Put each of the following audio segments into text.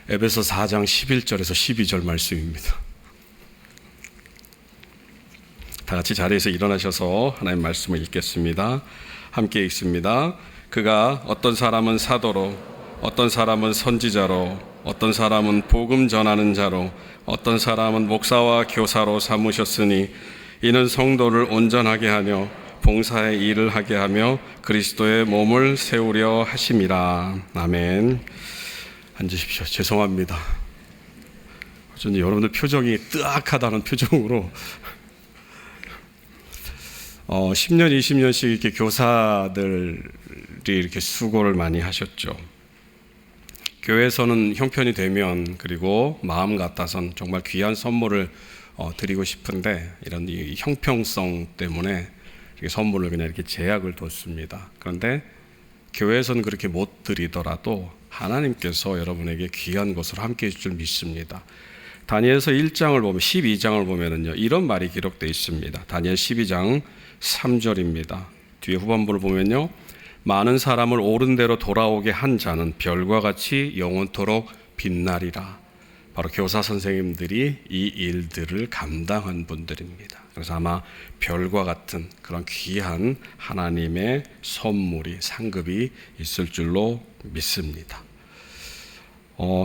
에베소 4장 11절에서 12절 말씀입니다. 다 같이 자리에서 일어나셔서 하나님 말씀을 읽겠습니다. 함께 읽습니다. 그가 어떤 사람은 사도로, 어떤 사람은 선지자로, 어떤 사람은 복음 전하는 자로, 어떤 사람은 목사와 교사로 삼으셨으니 이는 성도를 온전하게 하며 봉사의 일을 하게 하며 그리스도의 몸을 세우려 하심이라. 아멘. 앉으십시오. 죄송합니다. 저는 여러분들 표정이 뜨악하다는 표정으로 10년, 20년씩 이렇게 교사들이 이렇게 수고를 많이 하셨죠. 교회에서는 형편이 되면 그리고 마음 같아선 정말 귀한 선물을 드리고 싶은데 이런 이 형평성 때문에 이렇게 선물을 그냥 이렇게 제약을 뒀습니다. 그런데 교회에서는 그렇게 못 드리더라도 하나님께서 여러분에게 귀한 것을 함께 해줄 줄 믿습니다. 다니엘서 1장을 보면 12장을 보면은요 이런 말이 기록되어 있습니다. 다니엘 12장 3절입니다. 뒤에 후반부를 보면요 많은 사람을 옳은 대로 돌아오게 한 자는 별과 같이 영원토록 빛나리라. 바로 교사 선생님들이 이 일들을 감당한 분들입니다. 그래서 아마 별과 같은 그런 귀한 하나님의 선물이 상급이 있을 줄로 믿습니다.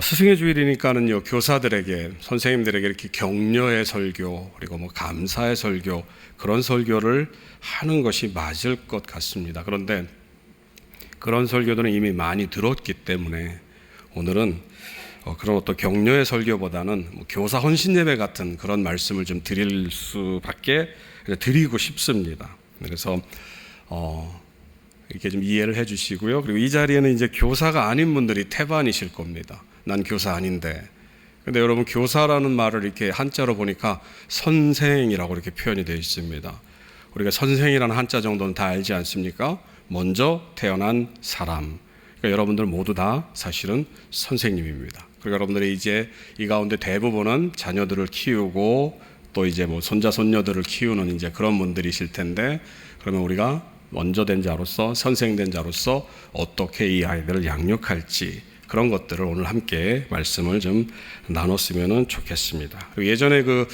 스승의 주일이니까는요 교사들에게 선생님들에게 이렇게 격려의 설교 그리고 뭐 감사의 설교 그런 설교를 하는 것이 맞을 것 같습니다. 그런데 그런 설교들은 이미 많이 들었기 때문에 오늘은 그런 어떤 격려의 설교보다는 뭐 교사 헌신 예배 같은 그런 말씀을 좀 드릴 수밖에 드리고 싶습니다. 그래서 이렇게 좀 이해를 해주시고요. 그리고 이 자리에는 이제 교사가 아닌 분들이 태반이실 겁니다. 난 교사 아닌데. 근데 여러분 교사라는 말을 이렇게 한자로 보니까 선생이라고 이렇게 표현이 되어 있습니다. 우리가 선생이라는 한자 정도는 다 알지 않습니까? 먼저 태어난 사람. 그러니까 여러분들 모두 다 사실은 선생님입니다. 그러니까 여러분들이 이제 이 가운데 대부분은 자녀들을 키우고 또 이제 뭐 손자 손녀들을 키우는 이제 그런 분들이실 텐데 그러면 우리가 먼저 된 자로서 선생된 자로서 어떻게 이 아이들을 양육할지 그런 것들을 오늘 함께 말씀을 좀 나눴으면 좋겠습니다. 예전에 그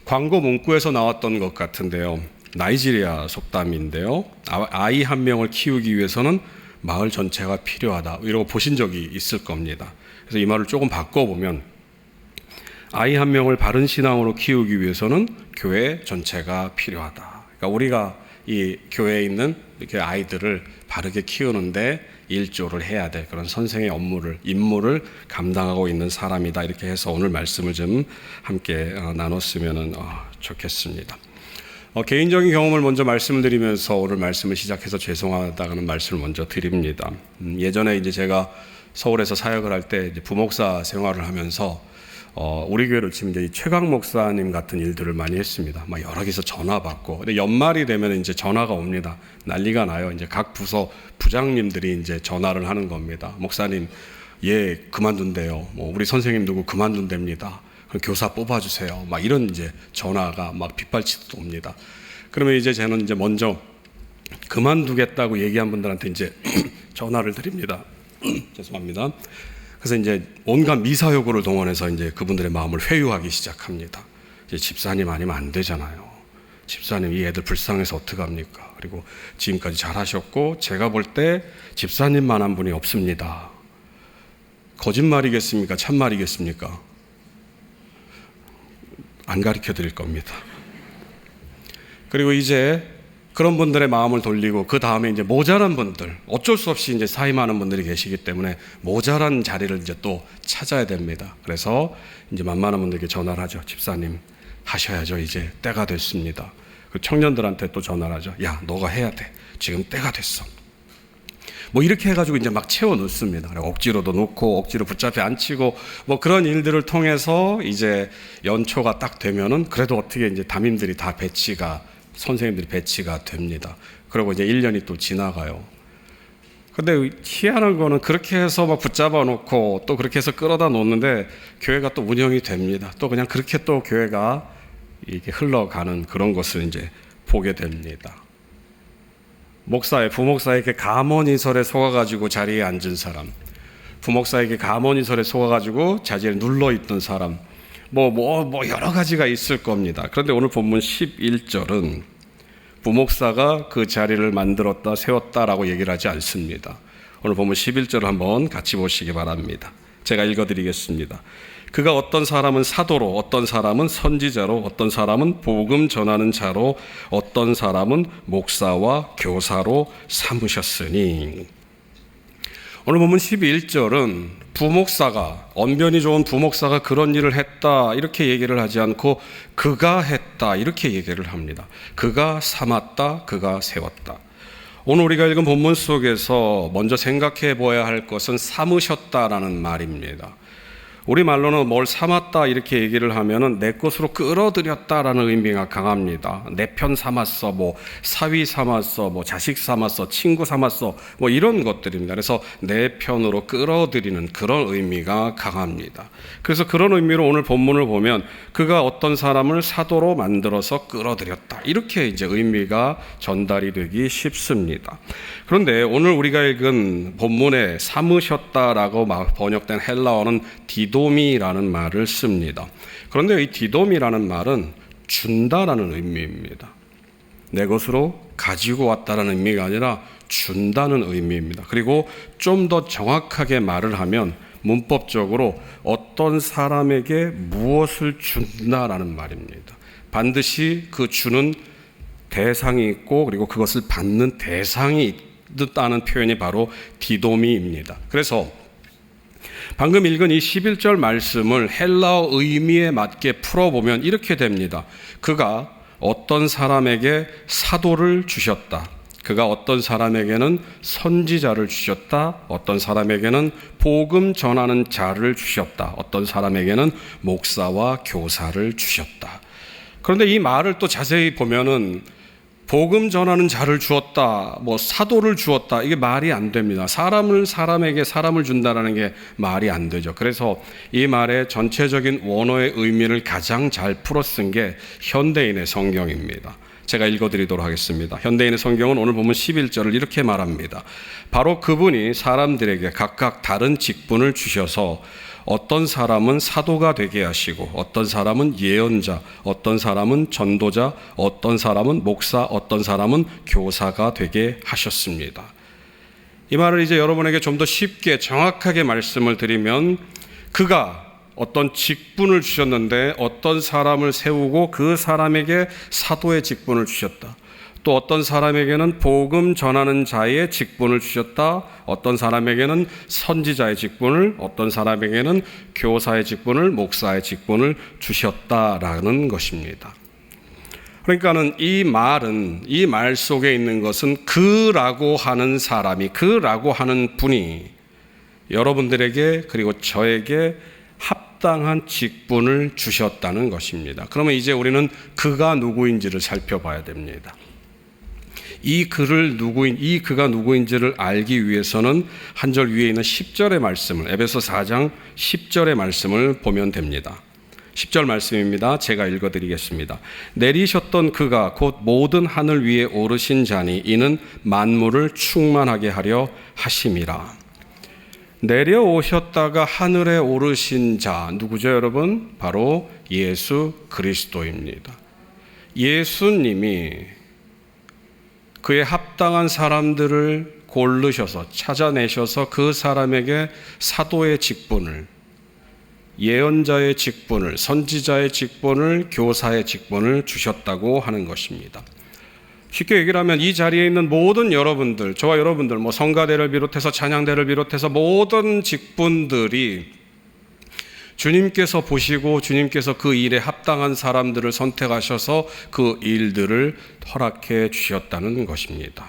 광고 문구에서 나왔던 것 같은데요. 나이지리아 속담인데요. 아이 한 명을 키우기 위해서는 마을 전체가 필요하다. 이러고 보신 적이 있을 겁니다. 그래서 이 말을 조금 바꿔보면 아이 한 명을 바른 신앙으로 키우기 위해서는 교회 전체가 필요하다. 그러니까 우리가 이 교회에 있는 이렇게 아이들을 바르게 키우는데 일조를 해야 될 그런 선생의 임무를 감당하고 있는 사람이다. 이렇게 해서 오늘 말씀을 좀 함께 나눴으면 좋겠습니다. 개인적인 경험을 먼저 말씀을 드리면서 오늘 말씀을 시작해서 죄송하다는 말씀을 먼저 드립니다. 예전에 이제 제가 서울에서 사역을 할 때 부목사 생활을 하면서 우리 교회로 치면 이제 최강 목사님 같은 일들을 많이 했습니다. 막 여러 개서 전화 받고, 근데 연말이 되면 이제 전화가 옵니다. 난리가 나요. 이제 각 부서 부장님들이 이제 전화를 하는 겁니다. 목사님, 얘 그만둔대요. 뭐 우리 선생님 누구 그만둔답니다. 그럼 교사 뽑아주세요. 막 이런 이제 전화가 막 빗발치듯 옵니다. 그러면 이제 저는 이제 먼저 그만두겠다고 얘기한 분들한테 이제 전화를 드립니다. 죄송합니다. 그래서 이제 온갖 미사여구를 동원해서 이제 그분들의 마음을 회유하기 시작합니다. 이제 집사님 아니면 안 되잖아요. 집사님 이 애들 불쌍해서 어떡합니까? 그리고 지금까지 잘하셨고 제가 볼 때 집사님만 한 분이 없습니다. 거짓말이겠습니까? 참말이겠습니까? 안 가르쳐 드릴 겁니다. 그리고 이제 그런 분들의 마음을 돌리고 그 다음에 이제 모자란 분들 어쩔 수 없이 이제 사임하는 분들이 계시기 때문에 모자란 자리를 이제 또 찾아야 됩니다. 그래서 이제 만만한 분들에게 전화를 하죠. 집사님 하셔야죠. 이제 때가 됐습니다. 그 청년들한테 또 전화를 하죠. 야, 너가 해야 돼. 지금 때가 됐어. 뭐 이렇게 해가지고 이제 막 채워 넣습니다. 억지로도 놓고 억지로 붙잡혀 앉히고 뭐 그런 일들을 통해서 이제 연초가 딱 되면은 그래도 어떻게 이제 담임들이 다 선생님들이 배치가 됩니다. 그리고 이제 1년이 또 지나가요. 근데 희한한 거는 그렇게 해서 막 붙잡아 놓고 또 그렇게 해서 끌어다 놓는데 교회가 또 운영이 됩니다. 또 그냥 그렇게 또 교회가 이렇게 흘러가는 그런 것을 이제 보게 됩니다. 부목사에게 감언이설에 속아가지고 자리에 앉은 사람, 부목사에게 가모니설에 속아가지고 자리에 눌러있던 사람, 여러 가지가 있을 겁니다. 그런데 오늘 본문 11절은 부목사가 그 자리를 만들었다, 세웠다라고 얘기를 하지 않습니다. 오늘 본문 11절을 한번 같이 보시기 바랍니다. 제가 읽어드리겠습니다. 그가 어떤 사람은 사도로, 어떤 사람은 선지자로, 어떤 사람은 복음 전하는 자로, 어떤 사람은 목사와 교사로 삼으셨으니. 오늘 본문 11절은 부목사가, 언변이 좋은 부목사가 그런 일을 했다 이렇게 얘기를 하지 않고 그가 했다 이렇게 얘기를 합니다. 그가 삼았다, 그가 세웠다. 오늘 우리가 읽은 본문 속에서 먼저 생각해 보아야 할 것은 삼으셨다라는 말입니다. 우리말로는 뭘 삼았다 이렇게 얘기를 하면은 내 것으로 끌어들였다라는 의미가 강합니다. 내 편 삼았어, 사위 삼았어, 자식 삼았어, 친구 삼았어, 이런 것들입니다. 그래서 내 편으로 끌어들이는 그런 의미가 강합니다. 그래서 그런 의미로 오늘 본문을 보면 그가 어떤 사람을 사도로 만들어서 끌어들였다 이렇게 이제 의미가 전달이 되기 쉽습니다. 그런데 오늘 우리가 읽은 본문에 삼으셨다라고 번역된 헬라어는 디도미라는 말을 씁니다. 그런데 이 디도미라는 말은 준다라는 의미입니다. 내 것으로 가지고 왔다라는 의미가 아니라 준다는 의미입니다. 그리고 좀 더 정확하게 말을 하면 문법적으로 어떤 사람에게 무엇을 준다라는 말입니다. 반드시 그 주는 대상이 있고 그리고 그것을 받는 대상이 있다는 표현이 바로 디도미입니다. 그래서 방금 읽은 이 11절 말씀을 헬라어 의미에 맞게 풀어보면 이렇게 됩니다. 그가 어떤 사람에게 사도를 주셨다. 그가 어떤 사람에게는 선지자를 주셨다. 어떤 사람에게는 복음 전하는 자를 주셨다. 어떤 사람에게는 목사와 교사를 주셨다. 그런데 이 말을 또 자세히 보면은 복음 전하는 자를 주었다, 사도를 주었다, 이게 말이 안 됩니다. 사람에게 사람을 준다라는 게 말이 안 되죠. 그래서 이 말의 전체적인 원어의 의미를 가장 잘 풀어 쓴 게 현대인의 성경입니다. 제가 읽어드리도록 하겠습니다. 현대인의 성경은 오늘 보면 11절을 이렇게 말합니다. 바로 그분이 사람들에게 각각 다른 직분을 주셔서 어떤 사람은 사도가 되게 하시고 어떤 사람은 예언자, 어떤 사람은 전도자, 어떤 사람은 목사, 어떤 사람은 교사가 되게 하셨습니다. 이 말을 이제 여러분에게 좀 더 쉽게 정확하게 말씀을 드리면 그가 어떤 직분을 주셨는데 어떤 사람을 세우고 그 사람에게 사도의 직분을 주셨다. 또 어떤 사람에게는 복음 전하는 자의 직분을 주셨다. 어떤 사람에게는 선지자의 직분을, 어떤 사람에게는 교사의 직분을, 목사의 직분을 주셨다라는 것입니다. 그러니까는 이 말 속에 있는 것은 그라고 하는 사람이, 그라고 하는 분이 여러분들에게 그리고 저에게 합당한 직분을 주셨다는 것입니다. 그러면 이제 우리는 그가 누구인지를 살펴봐야 됩니다. 이 그가 누구인지를 알기 위해서는 한 절 위에 있는 10절의 말씀을, 에베소 4장 10절의 말씀을 보면 됩니다. 10절 말씀입니다. 제가 읽어드리겠습니다. 내리셨던 그가 곧 모든 하늘 위에 오르신 자니 이는 만물을 충만하게 하려 하심이라. 내려오셨다가 하늘에 오르신 자 누구죠, 여러분? 바로 예수 그리스도입니다. 예수님이 그의 합당한 사람들을 고르셔서 찾아내셔서 그 사람에게 사도의 직분을, 예언자의 직분을, 선지자의 직분을, 교사의 직분을 주셨다고 하는 것입니다. 쉽게 얘기를 하면 이 자리에 있는 모든 여러분들, 저와 여러분들, 성가대를 비롯해서 찬양대를 비롯해서 모든 직분들이 주님께서 보시고 주님께서 그 일에 합당한 사람들을 선택하셔서 그 일들을 허락해 주셨다는 것입니다.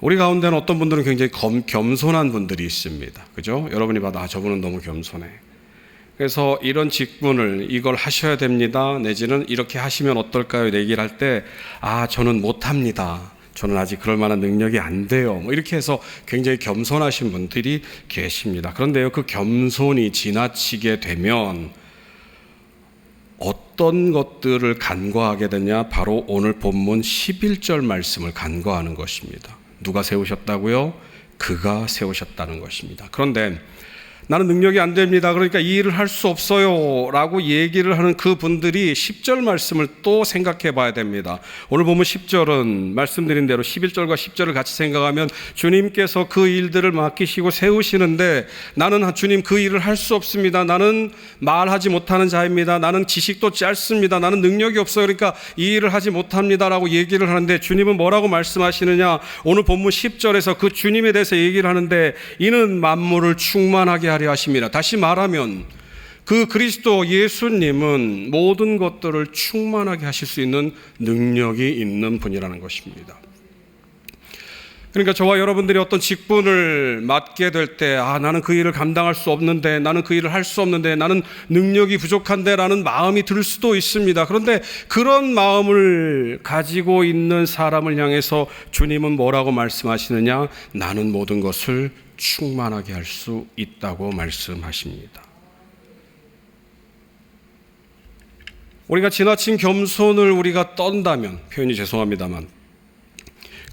우리 가운데는 어떤 분들은 굉장히 겸손한 분들이 있습니다. 그죠? 여러분이 봐도 저분은 너무 겸손해. 그래서 이런 직분을 이걸 하셔야 됩니다. 내지는 이렇게 하시면 어떨까요? 얘기를 할 때 저는 못합니다. 저는 아직 그럴 만한 능력이 안 돼요. 이렇게 해서 굉장히 겸손하신 분들이 계십니다. 그런데요, 그 겸손이 지나치게 되면 어떤 것들을 간과하게 되냐? 바로 오늘 본문 11절 말씀을 간과하는 것입니다. 누가 세우셨다고요? 그가 세우셨다는 것입니다. 그런데 나는 능력이 안 됩니다. 그러니까 이 일을 할 수 없어요 라고 얘기를 하는 그분들이 10절 말씀을 또 생각해 봐야 됩니다. 오늘 보면 10절은 말씀드린 대로 11절과 10절을 같이 생각하면 주님께서 그 일들을 맡기시고 세우시는데 나는 주님 그 일을 할 수 없습니다. 나는 말하지 못하는 자입니다. 나는 지식도 짧습니다. 나는 능력이 없어요. 그러니까 이 일을 하지 못합니다 라고 얘기를 하는데 주님은 뭐라고 말씀하시느냐? 오늘 본문 10절에서 그 주님에 대해서 얘기를 하는데 이는 만물을 충만하게 하려 하십니다. 다시 말하면 그 그리스도 예수님은 모든 것들을 충만하게 하실 수 있는 능력이 있는 분이라는 것입니다. 그러니까 저와 여러분들이 어떤 직분을 맡게 될 때 나는 그 일을 감당할 수 없는데, 나는 그 일을 할 수 없는데, 나는 능력이 부족한데 라는 마음이 들 수도 있습니다. 그런데 그런 마음을 가지고 있는 사람을 향해서 주님은 뭐라고 말씀하시느냐? 나는 모든 것을 충만하게 할 수 있다고 말씀하십니다. 우리가 지나친 겸손을 우리가 떤다면, 표현이 죄송합니다만,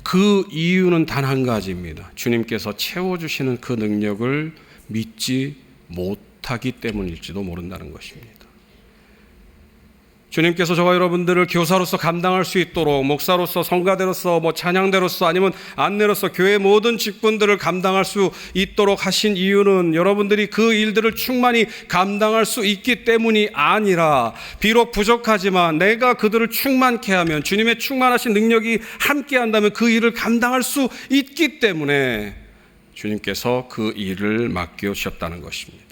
그 이유는 단 한 가지입니다. 주님께서 채워주시는 그 능력을 믿지 못하기 때문일지도 모른다는 것입니다. 주님께서 저와 여러분들을 교사로서 감당할 수 있도록, 목사로서, 성가대로서, 찬양대로서, 아니면 안내로서 교회 모든 직분들을 감당할 수 있도록 하신 이유는 여러분들이 그 일들을 충만히 감당할 수 있기 때문이 아니라, 비록 부족하지만 내가 그들을 충만케 하면, 주님의 충만하신 능력이 함께 한다면 그 일을 감당할 수 있기 때문에 주님께서 그 일을 맡겨주셨다는 것입니다.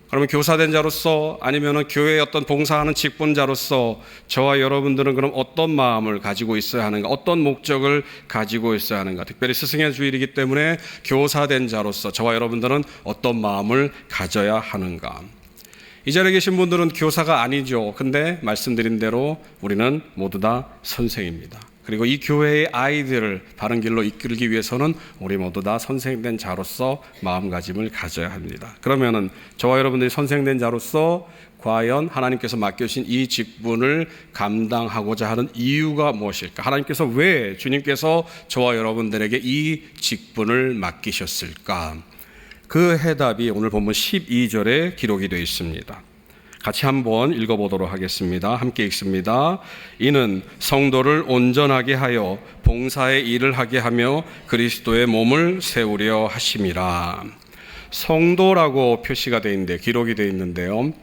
그러면 교사된 자로서, 아니면 교회의 어떤 봉사하는 직분자로서 저와 여러분들은 그럼 어떤 마음을 가지고 있어야 하는가, 어떤 목적을 가지고 있어야 하는가? 특별히 스승의 주일이기 때문에 교사된 자로서 저와 여러분들은 어떤 마음을 가져야 하는가? 이 자리에 계신 분들은 교사가 아니죠. 근데 말씀드린 대로 우리는 모두 다 선생입니다. 그리고 이 교회의 아이들을 바른 길로 이끌기 위해서는 우리 모두 다 선생된 자로서 마음가짐을 가져야 합니다. 그러면은 저와 여러분들이 선생된 자로서 과연 하나님께서 맡겨주신 이 직분을 감당하고자 하는 이유가 무엇일까? 하나님께서 왜, 주님께서 저와 여러분들에게 이 직분을 맡기셨을까? 그 해답이 오늘 본문 12절에 기록이 되어 있습니다. 같이 한번 읽어보도록 하겠습니다. 함께 읽습니다. 이는 성도를 온전하게 하여 봉사의 일을 하게 하며 그리스도의 몸을 세우려 하심이라. 성도라고 표시가 되어 있는데, 기록이 되어 있는데요,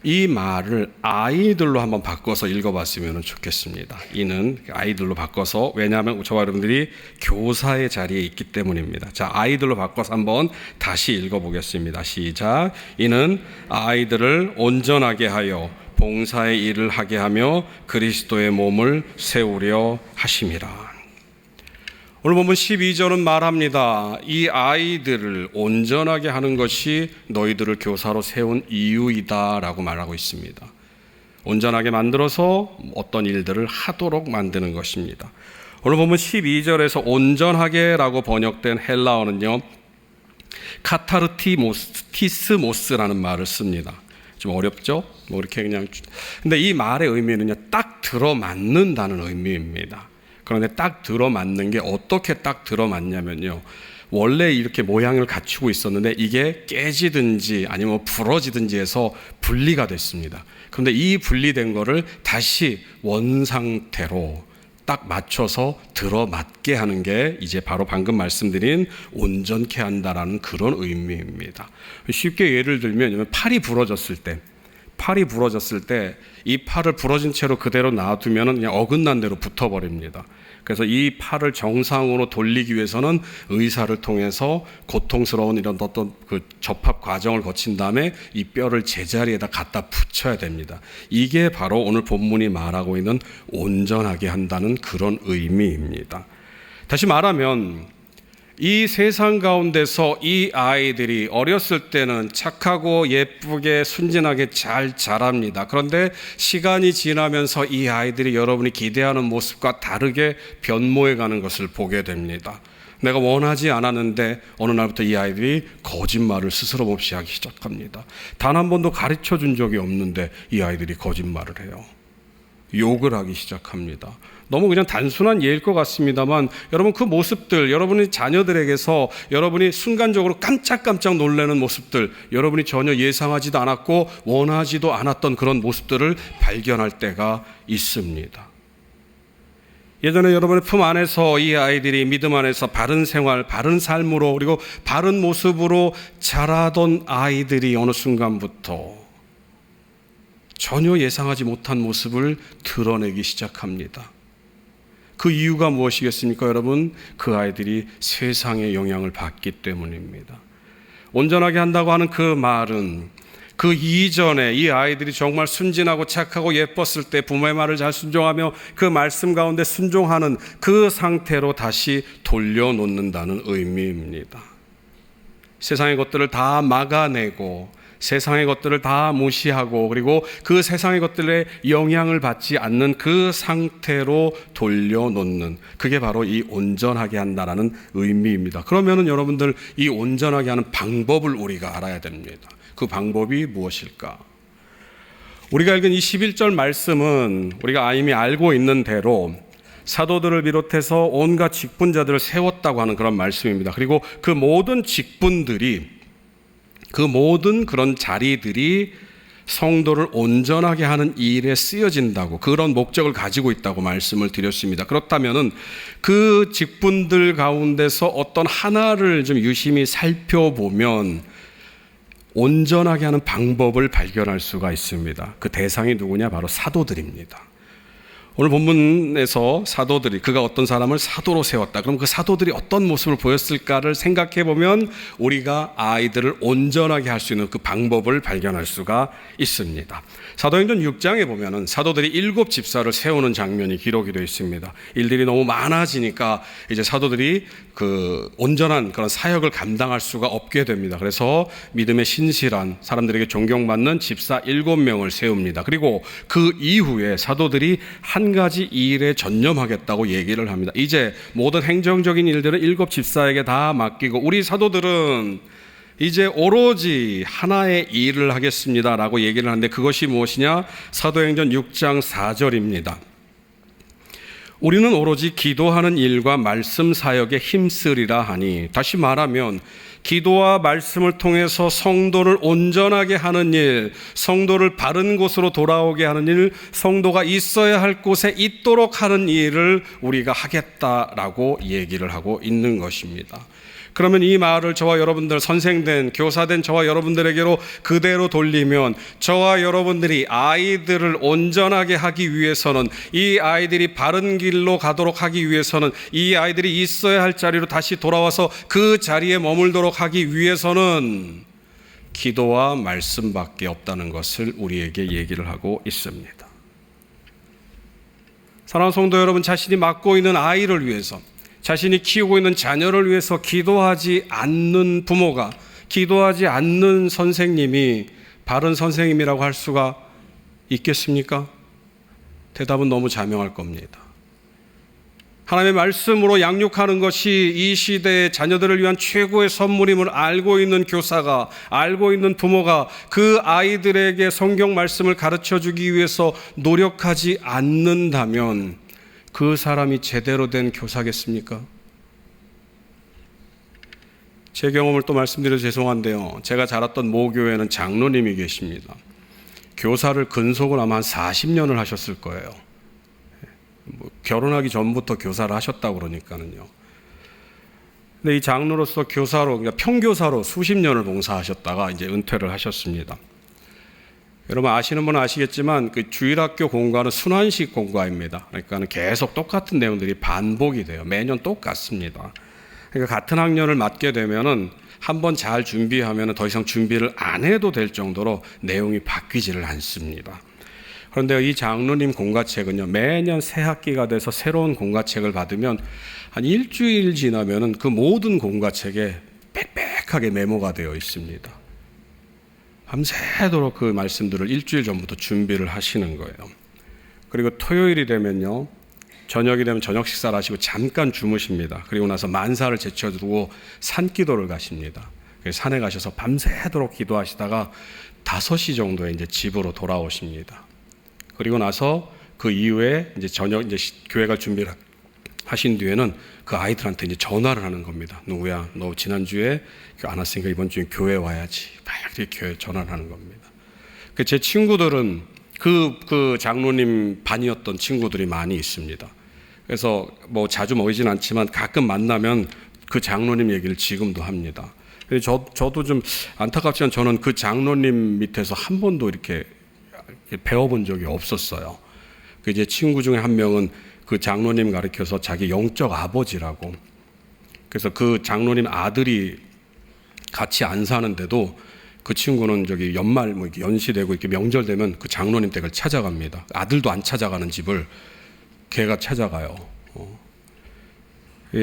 이 말을 아이들로 한번 바꿔서 읽어봤으면 좋겠습니다. 이는 아이들로 바꿔서, 왜냐하면 저와 여러분들이 교사의 자리에 있기 때문입니다. 자, 아이들로 바꿔서 한번 다시 읽어보겠습니다. 시작. 이는 아이들을 온전하게 하여 봉사의 일을 하게 하며 그리스도의 몸을 세우려 하심이라. 오늘 보면 12절은 말합니다. 이 아이들을 온전하게 하는 것이 너희들을 교사로 세운 이유이다 라고 말하고 있습니다. 온전하게 만들어서 어떤 일들을 하도록 만드는 것입니다. 오늘 보면 12절에서 온전하게 라고 번역된 헬라어는요, 카타르티스모스라는 말을 씁니다. 좀 어렵죠? 이렇게 그냥. 근데 이 말의 의미는요, 딱 들어맞는다는 의미입니다. 그런데 딱 들어맞는 게 어떻게 딱 들어맞냐면요, 원래 이렇게 모양을 갖추고 있었는데 이게 깨지든지 아니면 부러지든지 해서 분리가 됐습니다. 그런데 이 분리된 거를 다시 원상태로 딱 맞춰서 들어맞게 하는 게 이제 바로 방금 말씀드린 온전케 한다라는 그런 의미입니다. 쉽게 예를 들면 팔이 부러졌을 때 이 팔을 부러진 채로 그대로 놔두면 그냥 어긋난 대로 붙어버립니다. 그래서 이 팔을 정상으로 돌리기 위해서는 의사를 통해서 고통스러운 이런 어떤 그 접합 과정을 거친 다음에 이 뼈를 제자리에다 갖다 붙여야 됩니다. 이게 바로 오늘 본문이 말하고 있는 온전하게 한다는 그런 의미입니다. 다시 말하면 이 세상 가운데서 이 아이들이 어렸을 때는 착하고 예쁘게 순진하게 잘 자랍니다. 그런데 시간이 지나면서 이 아이들이 여러분이 기대하는 모습과 다르게 변모해 가는 것을 보게 됩니다. 내가 원하지 않았는데 어느 날부터 이 아이들이 거짓말을 스스럼 없이 하기 시작합니다. 단 한 번도 가르쳐 준 적이 없는데 이 아이들이 거짓말을 해요. 욕을 하기 시작합니다. 너무 그냥 단순한 예일 것 같습니다만 여러분 그 모습들, 여러분의 자녀들에게서 여러분이 순간적으로 깜짝깜짝 놀라는 모습들, 여러분이 전혀 예상하지도 않았고 원하지도 않았던 그런 모습들을 발견할 때가 있습니다. 예전에 여러분의 품 안에서 이 아이들이 믿음 안에서 바른 생활, 바른 삶으로 그리고 바른 모습으로 자라던 아이들이 어느 순간부터 전혀 예상하지 못한 모습을 드러내기 시작합니다. 그 이유가 무엇이겠습니까, 여러분? 그 아이들이 세상의 영향을 받기 때문입니다. 온전하게 한다고 하는 그 말은 그 이전에 이 아이들이 정말 순진하고 착하고 예뻤을 때 부모의 말을 잘 순종하며 그 말씀 가운데 순종하는 그 상태로 다시 돌려놓는다는 의미입니다. 세상의 것들을 다 막아내고 세상의 것들을 다 무시하고 그리고 그 세상의 것들에 영향을 받지 않는 그 상태로 돌려놓는, 그게 바로 이 온전하게 한다라는 의미입니다. 그러면은 여러분들 이 온전하게 하는 방법을 우리가 알아야 됩니다. 그 방법이 무엇일까? 우리가 읽은 이 11절 말씀은 우리가 이미 알고 있는 대로 사도들을 비롯해서 온갖 직분자들을 세웠다고 하는 그런 말씀입니다. 그리고 그 모든 직분들이, 그 모든 그런 자리들이 성도를 온전하게 하는 일에 쓰여진다고, 그런 목적을 가지고 있다고 말씀을 드렸습니다. 그렇다면은 그 직분들 가운데서 어떤 하나를 좀 유심히 살펴보면 온전하게 하는 방법을 발견할 수가 있습니다. 그 대상이 누구냐? 바로 사도들입니다. 오늘 본문에서 사도들이, 그가 어떤 사람을 사도로 세웠다. 그럼 그 사도들이 어떤 모습을 보였을까를 생각해 보면 우리가 아이들을 온전하게 할 수 있는 그 방법을 발견할 수가 있습니다. 사도행전 6장에 보면은 사도들이 7 집사를 세우는 장면이 기록이 되어 있습니다. 일들이 너무 많아지니까 이제 사도들이 그 온전한 그런 사역을 감당할 수가 없게 됩니다. 그래서 믿음에 신실한 사람들에게 존경받는 집사 7명을 세웁니다. 그리고 그 이후에 사도들이 한 가지 일에 전념하겠다고 얘기를 합니다. 이제 모든 행정적인 일들은 7 집사에게 다 맡기고 우리 사도들은 이제 오로지 하나의 일을 하겠습니다 라고 얘기를 하는데, 그것이 무엇이냐? 사도행전 6장 4절입니다. 우리는 오로지 기도하는 일과 말씀 사역에 힘쓰리라 하니, 다시 말하면 기도와 말씀을 통해서 성도를 온전하게 하는 일, 성도를 바른 곳으로 돌아오게 하는 일, 성도가 있어야 할 곳에 있도록 하는 일을 우리가 하겠다라고 얘기를 하고 있는 것입니다. 그러면 이 말을 저와 여러분들, 선생된, 교사된 저와 여러분들에게로 그대로 돌리면, 저와 여러분들이 아이들을 온전하게 하기 위해서는, 이 아이들이 바른 길로 가도록 하기 위해서는, 이 아이들이 있어야 할 자리로 다시 돌아와서 그 자리에 머물도록 하기 위해서는 기도와 말씀밖에 없다는 것을 우리에게 얘기를 하고 있습니다. 사랑하는 성도 여러분, 자신이 맡고 있는 아이를 위해서, 자신이 키우고 있는 자녀를 위해서 기도하지 않는 부모가, 기도하지 않는 선생님이 바른 선생님이라고 할 수가 있겠습니까? 대답은 너무 자명할 겁니다. 하나님의 말씀으로 양육하는 것이 이 시대의 자녀들을 위한 최고의 선물임을 알고 있는 교사가, 알고 있는 부모가 그 아이들에게 성경 말씀을 가르쳐 주기 위해서 노력하지 않는다면 그 사람이 제대로 된 교사겠습니까? 제 경험을 또 말씀드려서 죄송한데요, 제가 자랐던 모교회는 장로님이 계십니다. 교사를 근속을 아마 한 40년을 하셨을 거예요. 결혼하기 전부터 교사를 하셨다고 그러니까는요. 근데 이 장로로서 교사로, 그러니까 평교사로 수십 년을 봉사하셨다가 이제 은퇴를 하셨습니다. 여러분 아시는 분은 아시겠지만 그 주일학교 공과는 순환식 공과입니다. 그러니까 계속 똑같은 내용들이 반복이 돼요. 매년 똑같습니다. 그러니까 같은 학년을 맡게 되면은 한번 잘 준비하면 더 이상 준비를 안 해도 될 정도로 내용이 바뀌지를 않습니다. 그런데 이 장로님 공과책은요, 매년 새 학기가 돼서 새로운 공과책을 받으면 한 일주일 지나면은 그 모든 공과책에 빽빽하게 메모가 되어 있습니다. 밤새도록 그 말씀들을 일주일 전부터 준비를 하시는 거예요. 그리고 토요일이 되면요, 저녁이 되면 저녁 식사를 하시고 잠깐 주무십니다. 그리고 나서 만사를 제쳐두고 산기도를 가십니다. 산에 가셔서 밤새도록 기도하시다가 5시 정도에 이제 집으로 돌아오십니다. 그리고 나서 그 이후에 이제 저녁 이제 교회 갈 준비를 하신 뒤에는 그 아이들한테 이제 전화를 하는 겁니다. 누구야, 너 지난주에 안 왔으니까 이번 주에 교회 와야지. 막 이렇게 교회 전화를 하는 겁니다. 제 친구들은 그 장로님 반이었던 친구들이 많이 있습니다. 그래서 뭐 자주 모이진 않지만 가끔 만나면 그 장로님 얘기를 지금도 합니다. 저도 좀 안타깝지만 저는 그 장로님 밑에서 한 번도 이렇게 배워본 적이 없었어요. 이제 친구 중에 한 명은 그 장로님 가르쳐서 자기 영적 아버지라고. 그래서 그 장로님 아들이 같이 안 사는데도 그 친구는 저기 연말 뭐 연시되고 이렇게 명절 되면 그 장로님 댁을 찾아갑니다. 아들도 안 찾아가는 집을 걔가 찾아가요.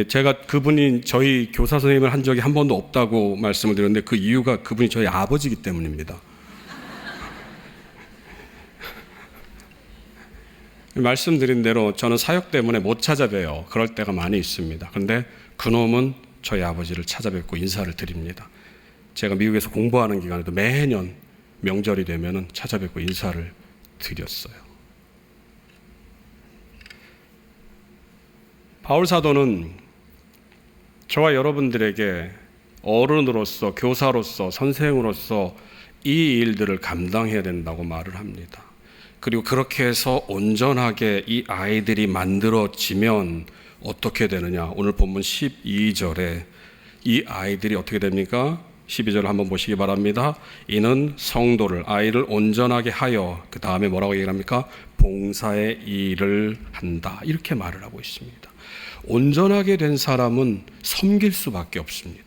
제가 그분이 저희 교사 선생님을 한 적이 한 번도 없다고 말씀을 드렸는데 그 이유가 그분이 저희 아버지이기 때문입니다. 말씀드린 대로 저는 사역 때문에 못 찾아뵈요. 그럴 때가 많이 있습니다. 그런데 그놈은 저희 아버지를 찾아뵙고 인사를 드립니다. 제가 미국에서 공부하는 기간에도 매년 명절이 되면 찾아뵙고 인사를 드렸어요. 바울 사도는 저와 여러분들에게 어른으로서, 교사로서, 선생으로서 이 일들을 감당해야 된다고 말을 합니다. 그리고 그렇게 해서 온전하게 이 아이들이 만들어지면 어떻게 되느냐. 오늘 본문 12절에 이 아이들이 어떻게 됩니까? 12절 한번 보시기 바랍니다. 이는 성도를, 아이를 온전하게 하여, 그 다음에 뭐라고 얘기합니까? 봉사의 일을 한다. 이렇게 말을 하고 있습니다. 온전하게 된 사람은 섬길 수밖에 없습니다.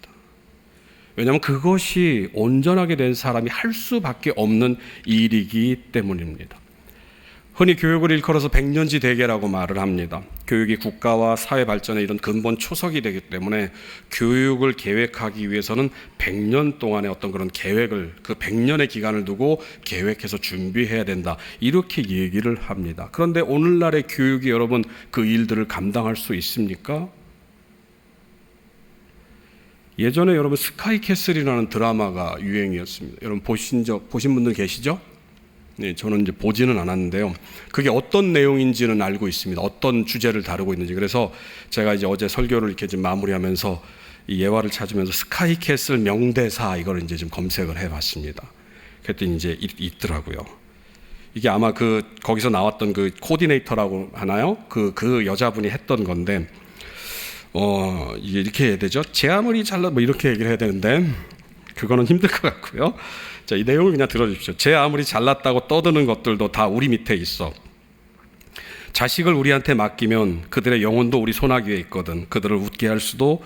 왜냐하면 그것이 온전하게 된 사람이 할 수밖에 없는 일이기 때문입니다. 흔히 교육을 일컬어서 백년지 대계라고 말을 합니다. 교육이 국가와 사회 발전의 이런 근본 초석이 되기 때문에 교육을 계획하기 위해서는 100년 동안의 어떤 그런 계획을, 그 100년의 기간을 두고 계획해서 준비해야 된다. 이렇게 얘기를 합니다. 그런데 오늘날의 교육이 여러분 그 일들을 감당할 수 있습니까? 예전에 여러분 스카이캐슬이라는 드라마가 유행이었습니다. 여러분 보신 분들 계시죠? 네, 저는 이제 보지는 않았는데요. 그게 어떤 내용인지는 알고 있습니다. 어떤 주제를 다루고 있는지. 그래서 제가 이제 어제 설교를 이렇게 좀 마무리하면서 이 예화를 찾으면서 스카이캐슬 명대사 이걸 이제 좀 검색을 해봤습니다. 그랬더니 이제 있더라고요. 이게 아마 거기서 나왔던 그 코디네이터라고 하나요? 그 여자분이 했던 건데, 이게 이렇게 해야 되죠. 제 아무리 잘라 뭐 이렇게 얘기를 해야 되는데 그거는 힘들 것 같고요. 자, 이 내용을 그냥 들어주십시오. 제 아무리 잘났다고 떠드는 것들도 다 우리 밑에 있어. 자식을 우리한테 맡기면 그들의 영혼도 우리 손아귀에 있거든. 그들을 웃게 할 수도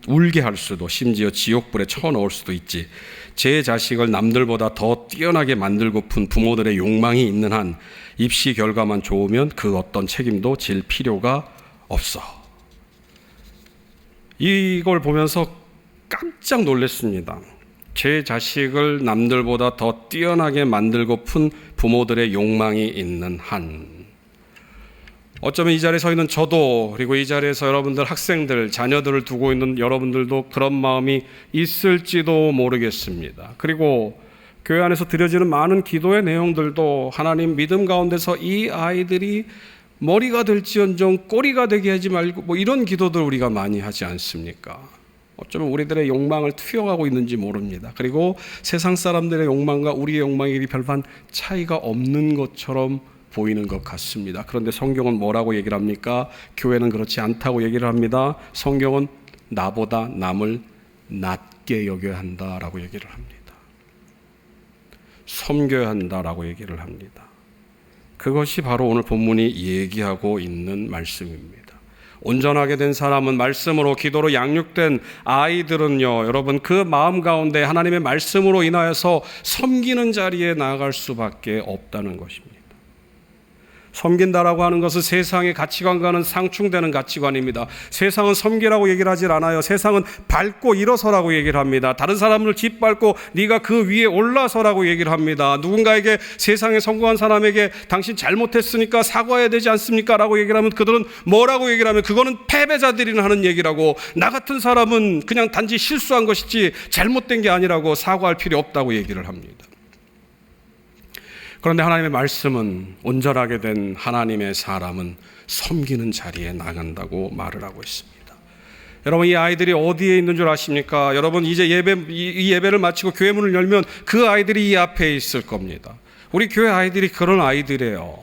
울게 할 수도 심지어 지옥불에 쳐넣을 수도 있지. 제 자식을 남들보다 더 뛰어나게 만들고픈 부모들의 욕망이 있는 한 입시 결과만 좋으면 그 어떤 책임도 질 필요가 없어. 이걸 보면서 깜짝 놀랐습니다. 제 자식을 남들보다 더 뛰어나게 만들고픈 부모들의 욕망이 있는 한, 어쩌면 이 자리에 서 있는 저도, 그리고 이 자리에서 여러분들 학생들, 자녀들을 두고 있는 여러분들도 그런 마음이 있을지도 모르겠습니다. 그리고 교회 안에서 드려지는 많은 기도의 내용들도 하나님 믿음 가운데서 이 아이들이 머리가 될지언정 꼬리가 되게 하지 말고, 뭐 이런 기도들 우리가 많이 하지 않습니까? 어쩌면 우리들의 욕망을 투영하고 있는지 모릅니다. 그리고 세상 사람들의 욕망과 우리의 욕망이 별반 차이가 없는 것처럼 보이는 것 같습니다. 그런데 성경은 뭐라고 얘기를 합니까? 교회는 그렇지 않다고 얘기를 합니다. 성경은 나보다 남을 낮게 여겨야 한다라고 얘기를 합니다. 섬겨야 한다라고 얘기를 합니다. 그것이 바로 오늘 본문이 얘기하고 있는 말씀입니다. 온전하게 된 사람은, 말씀으로 기도로 양육된 아이들은요, 여러분 그 마음 가운데 하나님의 말씀으로 인하여서 섬기는 자리에 나아갈 수밖에 없다는 것입니다. 섬긴다라고 하는 것은 세상의 가치관과는 상충되는 가치관입니다. 세상은 섬기라고 얘기를 하질 않아요. 세상은 밟고 일어서라고 얘기를 합니다. 다른 사람을 짓밟고 네가 그 위에 올라서라고 얘기를 합니다. 누군가에게, 세상에 성공한 사람에게 당신 잘못했으니까 사과해야 되지 않습니까? 라고 얘기를 하면 그들은 뭐라고 얘기를 하면 그거는 패배자들이 하는 얘기라고, 나 같은 사람은 그냥 단지 실수한 것이지 잘못된 게 아니라고, 사과할 필요 없다고 얘기를 합니다. 그런데 하나님의 말씀은 온전하게 된 하나님의 사람은 섬기는 자리에 나간다고 말을 하고 있습니다. 여러분, 이 아이들이 어디에 있는 줄 아십니까? 여러분, 이제 이 예배를 마치고 교회 문을 열면 그 아이들이 이 앞에 있을 겁니다. 우리 교회 아이들이 그런 아이들이에요.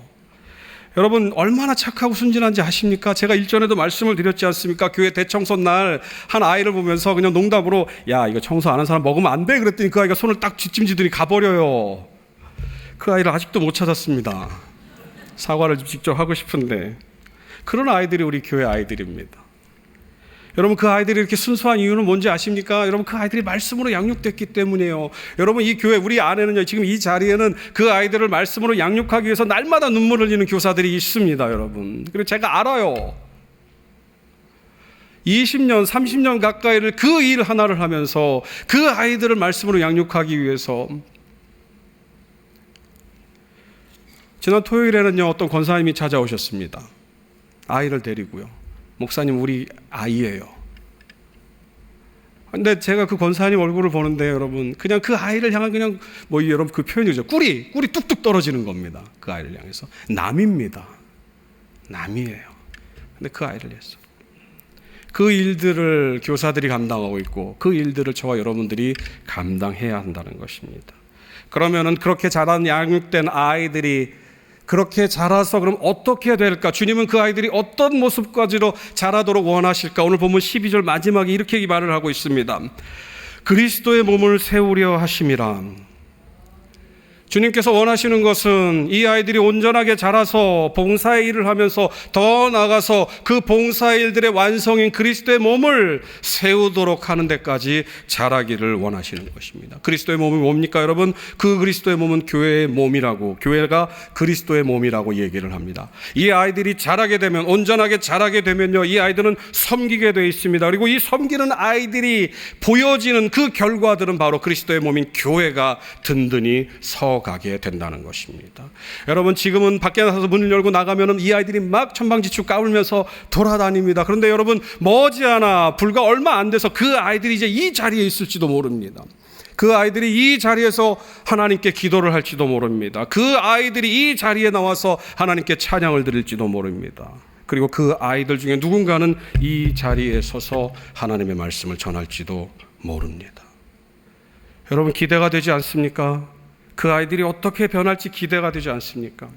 여러분, 얼마나 착하고 순진한지 아십니까? 제가 일전에도 말씀을 드렸지 않습니까? 교회 대청소 날 한 아이를 보면서 그냥 농담으로 야, 이거 청소 안 한 사람 먹으면 안 돼 그랬더니 그 아이가 손을 딱 뒷짐지더니 가버려요. 그 아이를 아직도 못 찾았습니다. 사과를 직접 하고 싶은데 그런 아이들이 우리 교회 아이들입니다. 여러분, 그 아이들이 이렇게 순수한 이유는 뭔지 아십니까? 여러분, 그 아이들이 말씀으로 양육됐기 때문이에요. 여러분, 이 교회 우리 안에는요, 지금 이 자리에는 그 아이들을 말씀으로 양육하기 위해서 날마다 눈물 흘리는 교사들이 있습니다, 여러분. 그리고 제가 알아요. 20년, 30년 가까이를 그 일 하나를 하면서 그 아이들을 말씀으로 양육하기 위해서. 지난 토요일에는요, 어떤 권사님이 찾아오셨습니다. 아이를 데리고요. 목사님, 우리 아이예요. 근데 제가 그 권사님 얼굴을 보는데 여러분, 그냥 그 아이를 향한 그냥 여러분 그 표현이죠. 꿀이 뚝뚝 떨어지는 겁니다. 그 아이를 향해서. 남입니다. 남이에요. 근데 그 아이를 위해서. 그 일들을 교사들이 감당하고 있고 그 일들을 저와 여러분들이 감당해야 한다는 것입니다. 그러면은 그렇게 자란 양육된 아이들이 그렇게 자라서 그럼 어떻게 해야 될까? 주님은 그 아이들이 어떤 모습까지로 자라도록 원하실까? 오늘 본문 12절 마지막에 이렇게 말을 하고 있습니다. 그리스도의 몸을 세우려 하심이라. 주님께서 원하시는 것은 이 아이들이 온전하게 자라서 봉사의 일을 하면서 더 나아가서 그 봉사의 일들의 완성인 그리스도의 몸을 세우도록 하는 데까지 자라기를 원하시는 것입니다. 그리스도의 몸이 뭡니까, 여러분? 그 그리스도의 몸은 교회의 몸이라고, 교회가 그리스도의 몸이라고 얘기를 합니다. 이 아이들이 자라게 되면, 온전하게 자라게 되면요, 이 아이들은 섬기게 되어 있습니다. 그리고 이 섬기는 아이들이 보여지는 그 결과들은 바로 그리스도의 몸인 교회가 든든히 가게 된다는 것입니다. 여러분, 지금은 밖에 나가서 문을 열고 나가면은 이 아이들이 막 천방지축 까불면서 돌아다닙니다. 그런데 여러분, 머지않아 불과 얼마 안 돼서 그 아이들이 이제 이 자리에 있을지도 모릅니다. 그 아이들이 이 자리에서 하나님께 기도를 할지도 모릅니다. 그 아이들이 이 자리에 나와서 하나님께 찬양을 드릴지도 모릅니다. 그리고 그 아이들 중에 누군가는 이 자리에 서서 하나님의 말씀을 전할지도 모릅니다. 여러분, 기대가 되지 않습니까? 그 아이들이 어떻게 변할지 기대가 되지 않습니까?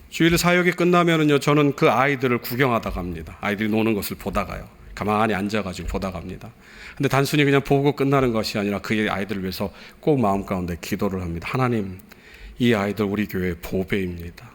주일 사역이 끝나면은요, 저는 그 아이들을 구경하다 갑니다. 아이들이 노는 것을 보다가요. 가만히 앉아가지고 보다 갑니다. 근데 단순히 그냥 보고 끝나는 것이 아니라 그 아이들을 위해서 꼭 마음 가운데 기도를 합니다. 하나님, 이 아이들 우리 교회의 보배입니다.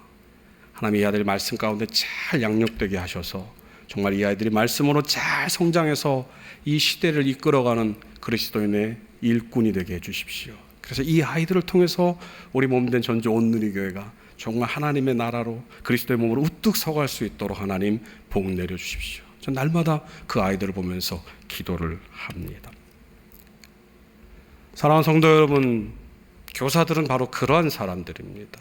하나님, 이 아이들이 말씀 가운데 잘 양육되게 하셔서 정말 이 아이들이 말씀으로 잘 성장해서 이 시대를 이끌어가는 그리스도인의 일꾼이 되게 해주십시오. 그래서 이 아이들을 통해서 우리 몸된 전주 온누리교회가 정말 하나님의 나라로 그리스도의 몸으로 우뚝 서갈 수 있도록 하나님 복 내려주십시오. 전 날마다 그 아이들을 보면서 기도를 합니다. 사랑하는 성도 여러분, 교사들은 바로 그러한 사람들입니다.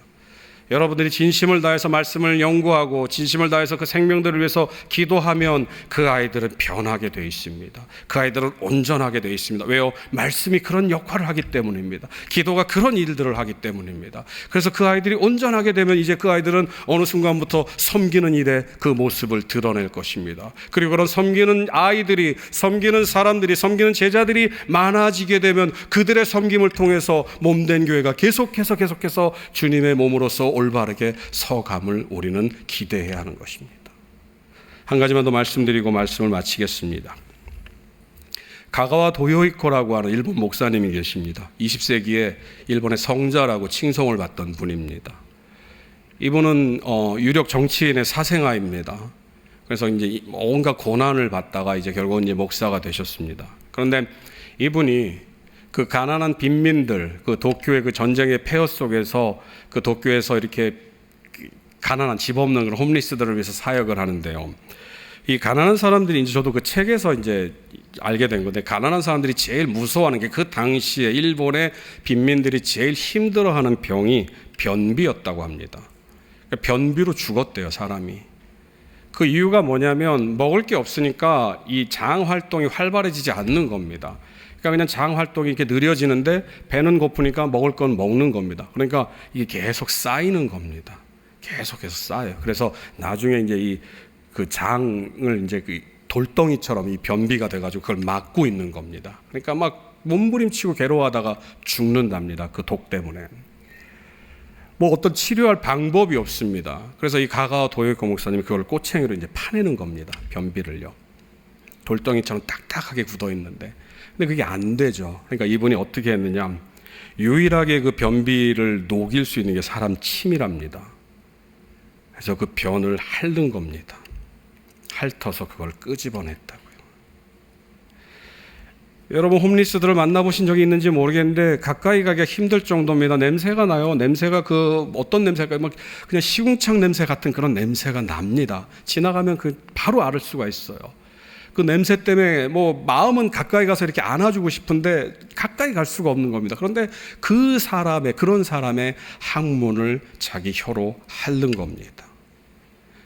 여러분들이 진심을 다해서 말씀을 연구하고 진심을 다해서 그 생명들을 위해서 기도하면 그 아이들은 변하게 되어 있습니다. 그 아이들은 온전하게 되어 있습니다. 왜요? 말씀이 그런 역할을 하기 때문입니다. 기도가 그런 일들을 하기 때문입니다. 그래서 그 아이들이 온전하게 되면 이제 그 아이들은 어느 순간부터 섬기는 일에 그 모습을 드러낼 것입니다. 그리고 그런 섬기는 아이들이, 섬기는 사람들이, 섬기는 제자들이 많아지게 되면 그들의 섬김을 통해서 몸된 교회가 계속해서 주님의 몸으로서 올바르게 서감을 우리는 기대해야 하는 것입니다. 한 가지만 더 말씀드리고 말씀을 마치겠습니다. 가가와 도요이코라고 하는 일본 목사님이 계십니다. 20세기에 일본의 성자라고 칭송을 받던 분입니다. 이분은 유력 정치인의 사생아입니다. 그래서 이제 온갖 고난을 받다가 이제 결국은 이제 목사가 되셨습니다. 그런데 이분이 그 가난한 빈민들, 그 도쿄의 그 전쟁의 폐허 속에서 그 도쿄에서 이렇게 가난한 집 없는 그런 홈리스들을 위해서 사역을 하는데요. 이 가난한 사람들이 이제 저도 그 책에서 이제 알게 된 건데, 가난한 사람들이 제일 무서워하는 게 그 당시에 일본의 빈민들이 제일 힘들어하는 병이 변비였다고 합니다. 변비로 죽었대요, 사람이. 그 이유가 뭐냐면 먹을 게 없으니까 이 장 활동이 활발해지지 않는 겁니다. 그러니까 그냥 장 활동이 이렇게 느려지는데 배는 고프니까 먹을 건 먹는 겁니다. 그러니까 이게 계속 쌓이는 겁니다. 계속해서 쌓여요. 그래서 나중에 이제 그 장을 이제 그 돌덩이처럼 이 변비가 돼가지고 그걸 막고 있는 겁니다. 그러니까 막 몸부림치고 괴로워하다가 죽는답니다. 그 독 때문에. 뭐 어떤 치료할 방법이 없습니다. 그래서 이 가가와 도요이코 목사님이 그걸 꼬챙이로 이제 파내는 겁니다. 변비를요. 돌덩이처럼 딱딱하게 굳어 있는데. 근데 그게 안 되죠. 그러니까 이분이 어떻게 했느냐. 유일하게 그 변비를 녹일 수 있는 게 사람 침이랍니다. 그래서 그 변을 핥는 겁니다. 핥아서 그걸 끄집어냈다고요. 여러분 홈리스들을 만나보신 적이 있는지 모르겠는데 가까이 가기가 힘들 정도입니다. 냄새가 나요. 냄새가 어떤 냄새가 그냥 시궁창 냄새 같은 그런 냄새가 납니다. 지나가면 바로 알 수가 있어요. 그 냄새 때문에 마음은 가까이 가서 이렇게 안아주고 싶은데 가까이 갈 수가 없는 겁니다. 그런데 그런 사람의 항문을 자기 혀로 핥는 겁니다.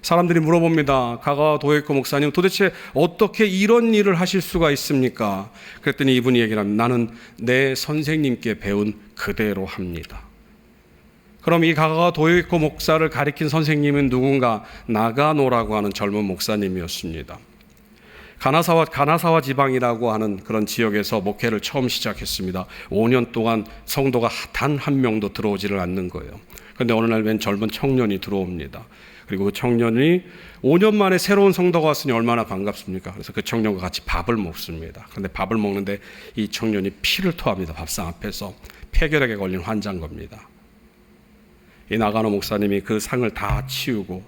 사람들이 물어봅니다. 가가와 도요이코 목사님, 도대체 어떻게 이런 일을 하실 수가 있습니까? 그랬더니 이분이 얘기를 합니다. 나는 내 선생님께 배운 그대로 합니다. 그럼 이 가가와 도요이코 목사를 가리킨 선생님은 누군가? 나가노라고 하는 젊은 목사님이었습니다. 가나사와 지방이라고 하는 그런 지역에서 목회를 처음 시작했습니다. 5년 동안 성도가 단 한 명도 들어오지를 않는 거예요. 그런데 어느 날 웬 젊은 청년이 들어옵니다. 그리고 그 청년이 5년 만에 새로운 성도가 왔으니 얼마나 반갑습니까? 그래서 그 청년과 같이 밥을 먹습니다. 그런데 밥을 먹는데 이 청년이 피를 토합니다. 밥상 앞에서. 폐결핵에 걸린 환자인 겁니다. 이 나가노 목사님이 그 상을 다 치우고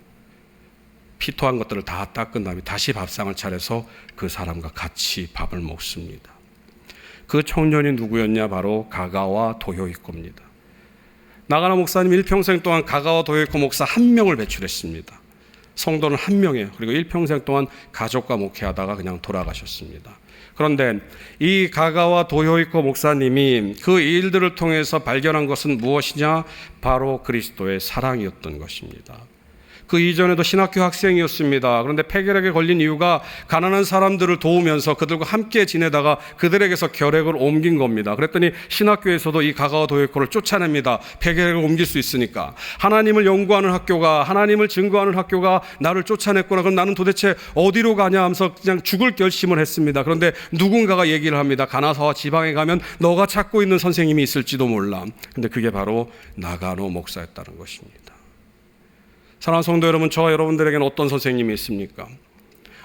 피토한 것들을 다 닦은 다음에 다시 밥상을 차려서 그 사람과 같이 밥을 먹습니다. 그 청년이 누구였냐? 바로 가가와 도요이코입니다. 나가노 목사님 일평생 동안 가가와 도요이코 목사 한 명을 배출했습니다. 성도는 한 명이에요. 그리고 일평생 동안 가족과 목회하다가 그냥 돌아가셨습니다. 그런데 이 가가와 도요이코 목사님이 그 일들을 통해서 발견한 것은 무엇이냐? 바로 그리스도의 사랑이었던 것입니다. 그 이전에도 신학교 학생이었습니다. 그런데 폐결핵에 걸린 이유가 가난한 사람들을 도우면서 그들과 함께 지내다가 그들에게서 결핵을 옮긴 겁니다. 그랬더니 신학교에서도 이 가가와 도요이코를 쫓아냅니다. 폐결핵을 옮길 수 있으니까. 하나님을 연구하는 학교가, 하나님을 증거하는 학교가 나를 쫓아냈구나. 그럼 나는 도대체 어디로 가냐 하면서 그냥 죽을 결심을 했습니다. 그런데 누군가가 얘기를 합니다. 가나사와 지방에 가면 너가 찾고 있는 선생님이 있을지도 몰라. 근데 그게 바로 나가노 목사였다는 것입니다. 사랑하는 성도 여러분, 저와 여러분들에게는 어떤 선생님이 있습니까?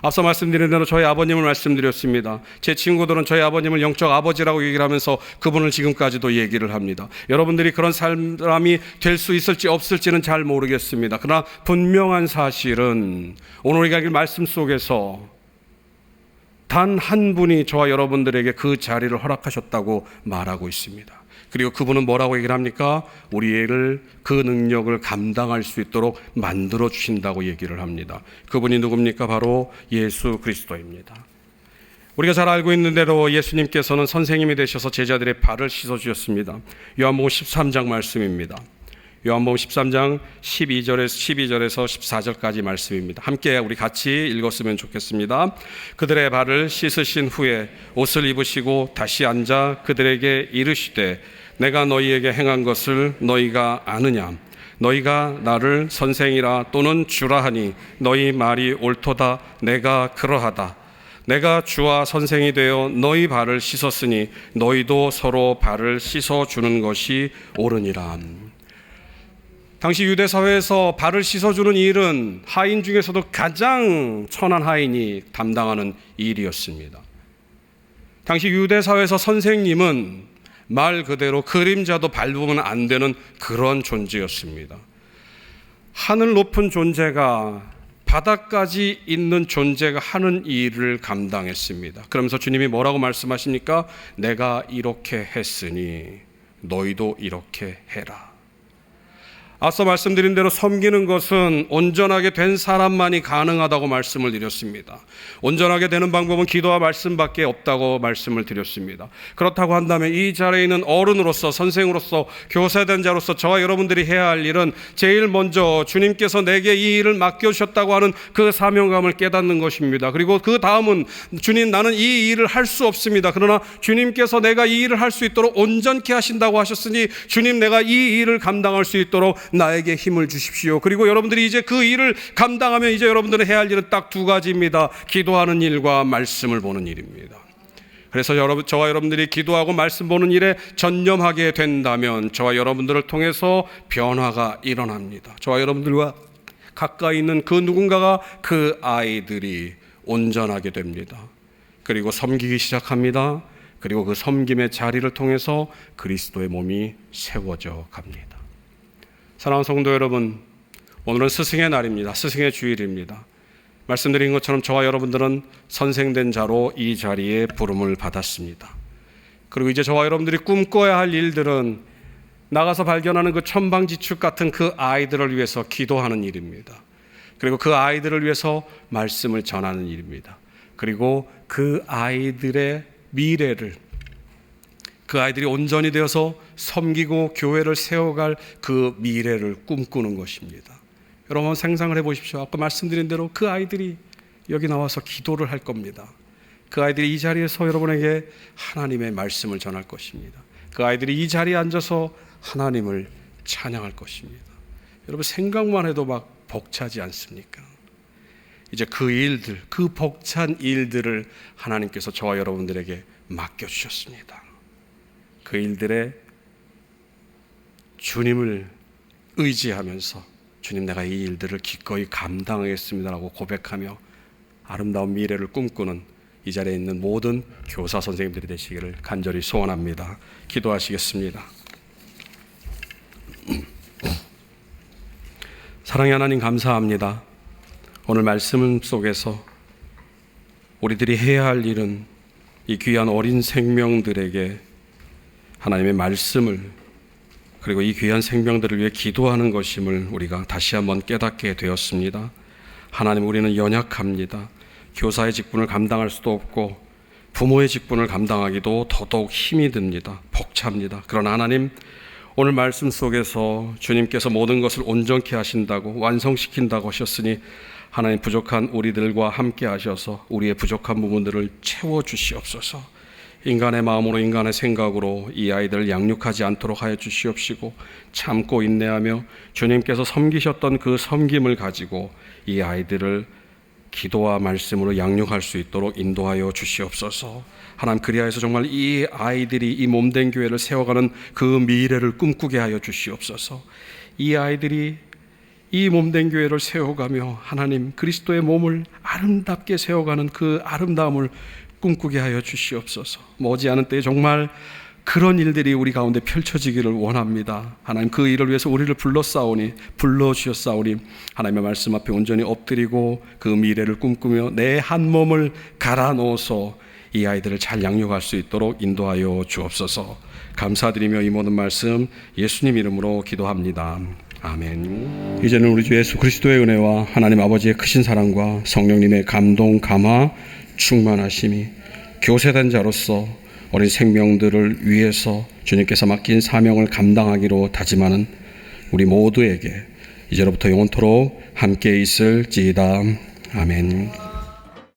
앞서 말씀드린 대로 저희 아버님을 말씀드렸습니다. 제 친구들은 저희 아버님을 영적 아버지라고 얘기를 하면서 그분을 지금까지도 얘기를 합니다. 여러분들이 그런 사람이 될 수 있을지 없을지는 잘 모르겠습니다. 그러나 분명한 사실은 오늘 우리가 읽은 말씀 속에서 단 한 분이 저와 여러분들에게 그 자리를 허락하셨다고 말하고 있습니다. 그리고 그분은 뭐라고 얘기를 합니까? 우리를 그 능력을 감당할 수 있도록 만들어 주신다고 얘기를 합니다. 그분이 누굽니까? 바로 예수 그리스도입니다. 우리가 잘 알고 있는 대로 예수님께서는 선생님이 되셔서 제자들의 발을 씻어 주셨습니다. 요한복음 13장 말씀입니다. 요한복음 13장 12절에서 14절까지 말씀입니다. 함께 우리 같이 읽었으면 좋겠습니다. 그들의 발을 씻으신 후에 옷을 입으시고 다시 앉아 그들에게 이르시되 내가 너희에게 행한 것을 너희가 아느냐? 너희가 나를 선생이라 또는 주라 하니 너희 말이 옳도다. 내가 그러하다. 내가 주와 선생이 되어 너희 발을 씻었으니 너희도 서로 발을 씻어주는 것이 옳으니라. 당시 유대 사회에서 발을 씻어주는 일은 하인 중에서도 가장 천한 하인이 담당하는 일이었습니다. 당시 유대 사회에서 선생님은 말 그대로 그림자도 밟으면 안 되는 그런 존재였습니다. 하늘 높은 존재가 바닥까지 있는 존재가 하는 일을 감당했습니다. 그러면서 주님이 뭐라고 말씀하십니까? 내가 이렇게 했으니 너희도 이렇게 해라. 앞서 말씀드린 대로 섬기는 것은 온전하게 된 사람만이 가능하다고 말씀을 드렸습니다. 온전하게 되는 방법은 기도와 말씀밖에 없다고 말씀을 드렸습니다. 그렇다고 한다면 이 자리에 있는 어른으로서, 선생으로서, 교사된 자로서 저와 여러분들이 해야 할 일은 제일 먼저 주님께서 내게 이 일을 맡겨주셨다고 하는 그 사명감을 깨닫는 것입니다. 그리고 그 다음은 주님, 나는 이 일을 할 수 없습니다. 그러나 주님께서 내가 이 일을 할 수 있도록 온전케 하신다고 하셨으니 주님, 내가 이 일을 감당할 수 있도록 나에게 힘을 주십시오. 그리고 여러분들이 이제 그 일을 감당하면 이제 여러분들이 해야 할 일은 딱 두 가지입니다. 기도하는 일과 말씀을 보는 일입니다. 그래서 저와 여러분들이 기도하고 말씀 보는 일에 전념하게 된다면 저와 여러분들을 통해서 변화가 일어납니다. 저와 여러분들과 가까이 있는 그 누군가가, 그 아이들이 온전하게 됩니다. 그리고 섬기기 시작합니다. 그리고 그 섬김의 자리를 통해서 그리스도의 몸이 세워져 갑니다. 사랑하는 성도 여러분, 오늘은 스승의 날입니다. 스승의 주일입니다. 말씀드린 것처럼 저와 여러분들은 선생된 자로 이 자리에 부름을 받았습니다. 그리고 이제 저와 여러분들이 꿈꿔야 할 일들은 나가서 발견하는 그 천방지축 같은 그 아이들을 위해서 기도하는 일입니다. 그리고 그 아이들을 위해서 말씀을 전하는 일입니다. 그리고 그 아이들의 미래를, 그 아이들이 온전히 되어서 섬기고 교회를 세워갈 그 미래를 꿈꾸는 것입니다. 여러분 상상을 해보십시오. 아까 말씀드린 대로 그 아이들이 여기 나와서 기도를 할 겁니다. 그 아이들이 이 자리에서 여러분에게 하나님의 말씀을 전할 것입니다. 그 아이들이 이 자리에 앉아서 하나님을 찬양할 것입니다. 여러분 생각만 해도 막 벅차지 않습니까? 이제 그 일들, 그 벅찬 일들을 하나님께서 저와 여러분들에게 맡겨주셨습니다. 그 일들에 주님을 의지하면서 주님, 내가 이 일들을 기꺼이 감당하겠습니다라고 고백하며 아름다운 미래를 꿈꾸는 이 자리에 있는 모든 교사 선생님들이 되시기를 간절히 소원합니다. 기도하시겠습니다. 사랑의 하나님, 감사합니다. 오늘 말씀 속에서 우리들이 해야 할 일은 이 귀한 어린 생명들에게 하나님의 말씀을, 그리고 이 귀한 생명들을 위해 기도하는 것임을 우리가 다시 한번 깨닫게 되었습니다. 하나님, 우리는 연약합니다. 교사의 직분을 감당할 수도 없고 부모의 직분을 감당하기도 더더욱 힘이 듭니다. 벅찹니다. 그러나 하나님, 오늘 말씀 속에서 주님께서 모든 것을 온전케 하신다고, 완성시킨다고 하셨으니 하나님, 부족한 우리들과 함께 하셔서 우리의 부족한 부분들을 채워주시옵소서. 인간의 마음으로, 인간의 생각으로 이 아이들을 양육하지 않도록 하여 주시옵시고, 참고 인내하며 주님께서 섬기셨던 그 섬김을 가지고 이 아이들을 기도와 말씀으로 양육할 수 있도록 인도하여 주시옵소서. 하나님, 그리하여서 정말 이 아이들이 이 몸된 교회를 세워가는 그 미래를 꿈꾸게 하여 주시옵소서. 이 아이들이 이 몸된 교회를 세워가며 하나님, 그리스도의 몸을 아름답게 세워가는 그 아름다움을 꿈꾸게 하여 주시옵소서. 머지않은 때에 정말 그런 일들이 우리 가운데 펼쳐지기를 원합니다. 하나님, 그 일을 위해서 우리를 불러주셨사오니 하나님의 말씀 앞에 온전히 엎드리고 그 미래를 꿈꾸며 내 한 몸을 갈아 넣어서 이 아이들을 잘 양육할 수 있도록 인도하여 주옵소서. 감사드리며 이 모든 말씀 예수님 이름으로 기도합니다. 아멘. 이제는 우리 주 예수 그리스도의 은혜와 하나님 아버지의 크신 사랑과 성령님의 감동, 감화, 충만하심이 교세된 자로서 어린 생명들을 위해서 주님께서 맡긴 사명을 감당하기로 다짐하는 우리 모두에게 이제로부터 영원토록 함께 있을지이다. 아멘.